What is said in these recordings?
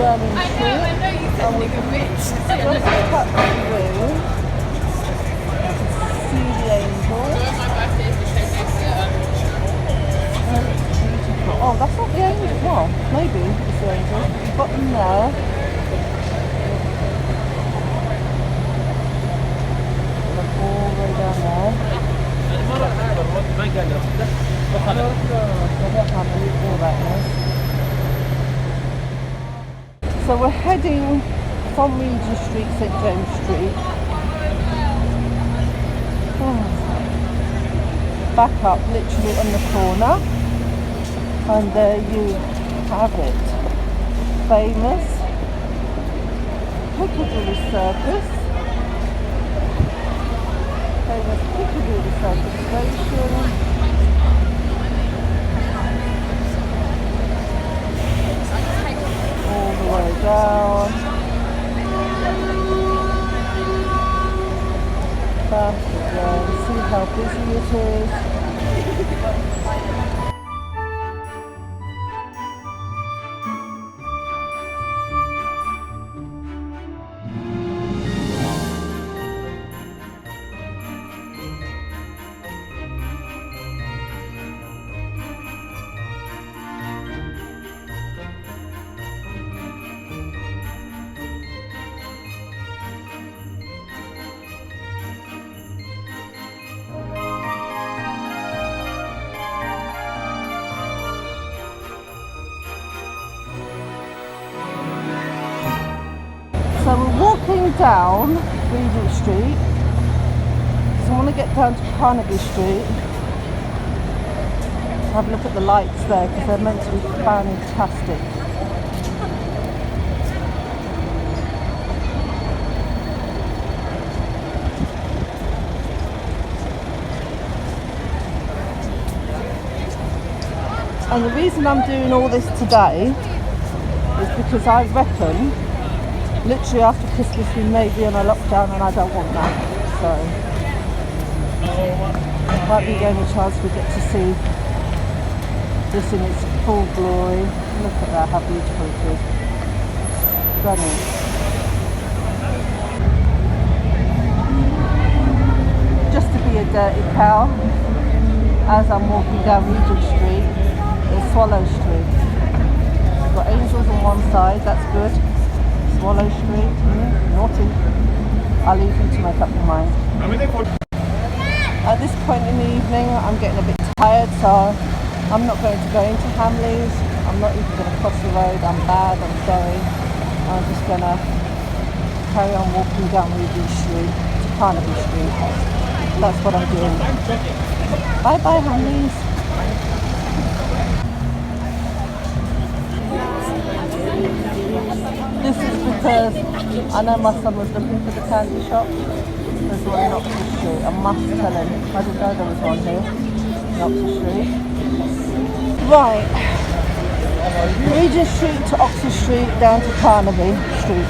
Jermyn Street, and we can just cut through to see the angels. Oh, that's not the angel. Well, maybe it's the angel. We've got them there. All the way down there. So we're heading from Regent Street, St James Street, back up literally on the corner, and there you have it. Famous Piccadilly Circus. Famous Piccadilly Circus station. All the way down. Back again. See how busy it is. So we're walking down Regent Street, so I want to get down to Carnaby Street, have a look at the lights there because they're meant to be fantastic. And the reason I'm doing all this today is because I reckon literally after Christmas we may be on a lockdown, and I don't want that. So it might be the only chance we get to see this in its full glory. Look at that, how beautiful it is. Stunning. Just to be a dirty cow, as I'm walking down Regent Street, is Swallow Street. We've got angels on one side, that's good. Swallow Street, naughty. I'll leave you to make up your mind. At this point in the evening, I'm getting a bit tired, so I'm not going to go into Hamleys. I'm not even going to cross the road. I'm bad, I'm sorry. I'm just going to carry on walking down Regent Street to Carnaby Street. That's what I'm doing. Bye bye, Hamleys. This is because I know my son was looking for the candy shop. There's one in Oxford Street. I must tell him. I didn't know there was one here in Oxford Street. Right. Regent Street to Oxford Street down to Carnaby Street.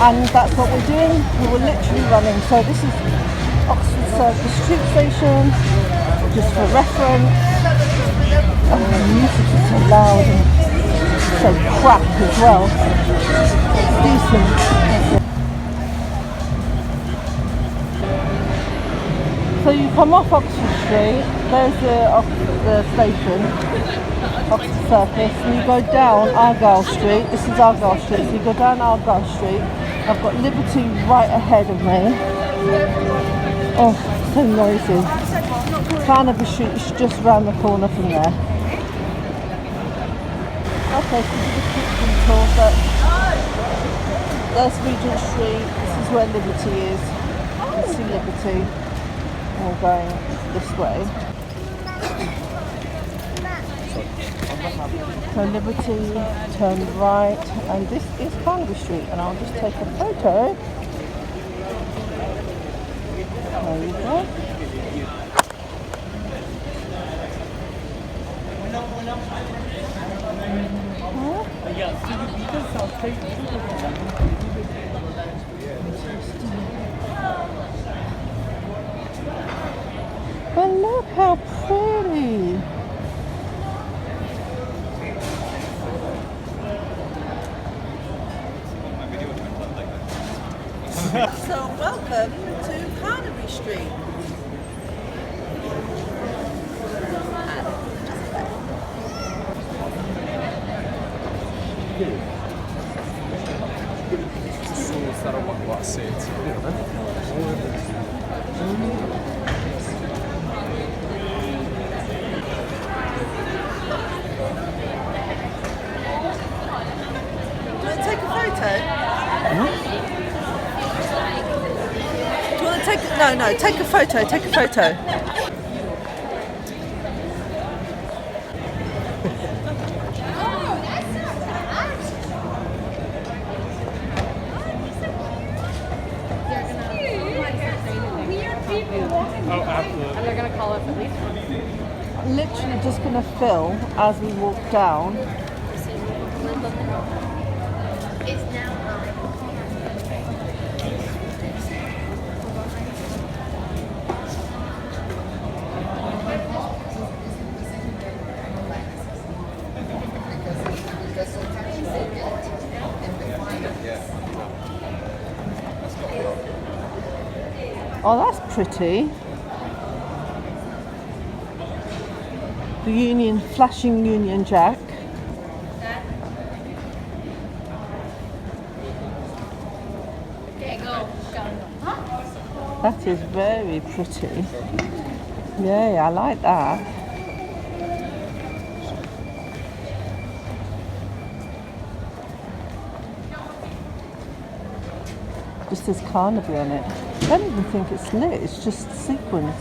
And that's what we're doing. We were literally running. So this is Oxford Circus Street Station, just for reference. Oh, the music is so loud and so crap as well. Decent. So you come off Oxford Street, there's the station, Oxford Circus, and you go down Argyle Street. This is Argyle Street, so you go down Argyle Street. I've got Liberty right ahead of me. Oh, so noisy. Carnaby Street is just round the corner from there. Okay, so just a quick detour, but there's Regent Street. This is where Liberty is. You can see Liberty. We're going this way. So Liberty, turn right, and this is Carnaby Street, and I'll just take a photo. There you go. But look how pretty! So welcome to Carnaby Street. Sarà qua a senso. Take a photo? Do you want to take no, take a photo, take a photo. Oh, absolutely. And they're going to call us at least. Literally just going to film as we walk down. It's now. Oh, that's pretty. The Union, flashing Union Jack. Okay, go. That is very pretty. Yeah, I like that. Just says Carnaby on it. I don't even think it's lit, it's just sequins.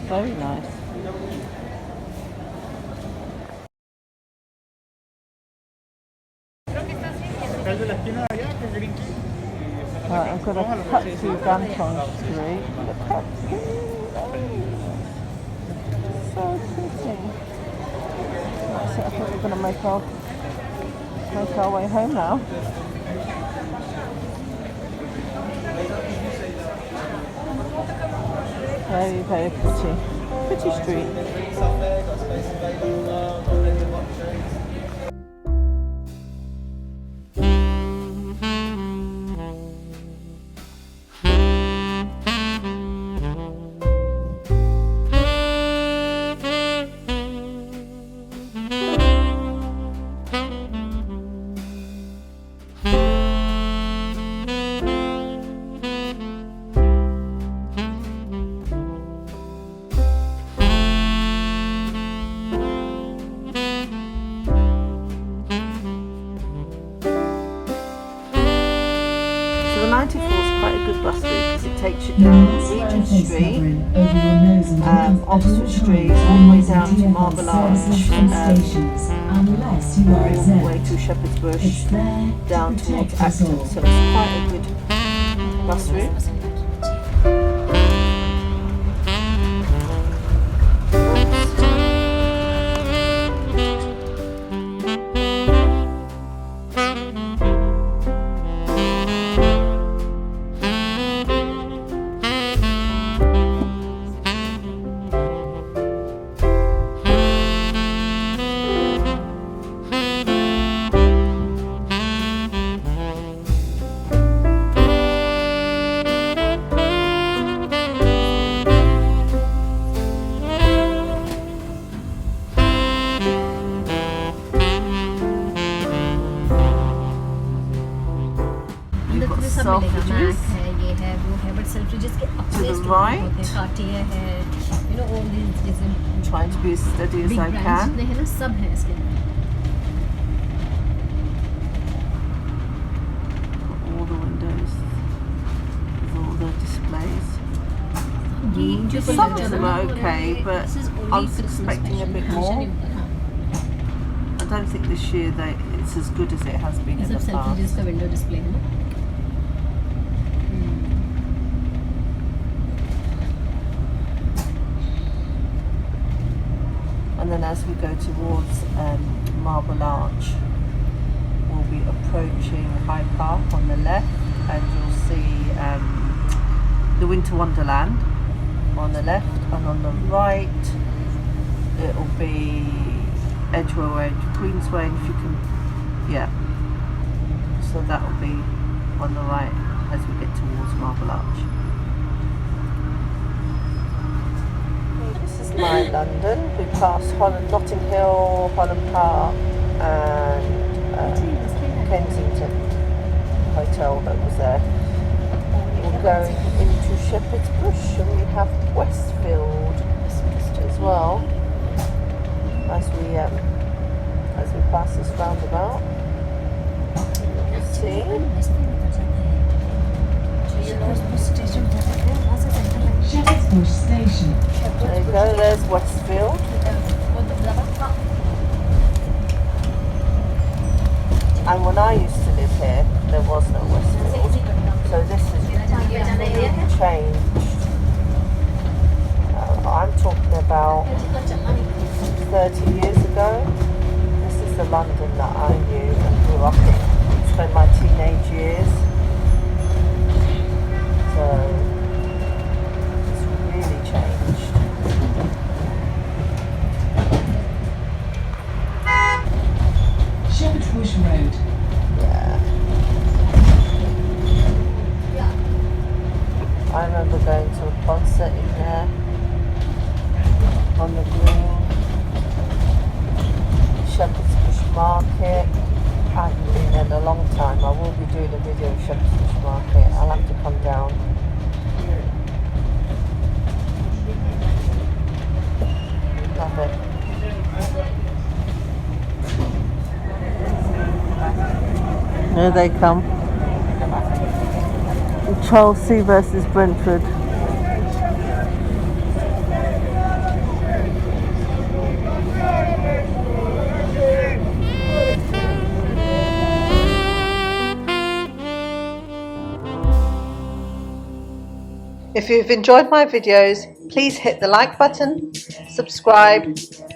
Very nice. Right, I'm going to cut through Danton Street. Look how pretty. So pretty. Right, so I think we're going to make our way home now. Very, very pretty. Pretty street. So the 94 is quite a good bus route because it takes you down Regent Street, Oxford Street, all the way down to Marble Arch, all the way to Shepherd's Bush, down towards Acton. So it's quite a good bus route. Selfridges to the right, trying to be as steady as I can. All the windows with all the displays. Some of them are okay, but I was expecting a bit more. I don't think this year it's as good as it has been in the past. And then as we go towards Marble Arch, we'll be approaching Hyde Park on the left, and you'll see the Winter Wonderland on the left, and on the right it'll be Edgware Queensway, if you can, yeah. So that'll be on the right as we get towards Marble Arch. This is my London. We passed Nottinghill, Holland Park and Kensington Hotel that was there. We're going into Shepherd's Bush and we have Westfield as well as we pass this roundabout. See? Shepherd's Bush Station. There you go, there's Westfield. And when I used to live here, there was no Westfield. So this has really changed. I'm talking about 30 years ago. This is the London that I knew and grew up in. Spent my teenage years. So it's really changed. Shepherd's Bush Road. Yeah. I remember going to a concert in there on the green. Shepherd's Bush Market. I haven't been there in a long time. I will be doing a video of Shepherd's Bush Market. I'll have to come down. Love it. Here they come. Chelsea versus Brentford. If you've enjoyed my videos, please hit the like button, subscribe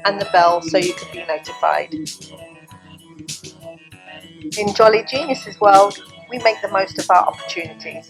and the bell so you can be notified. In Jolly Geniuses World, we make the most of our opportunities.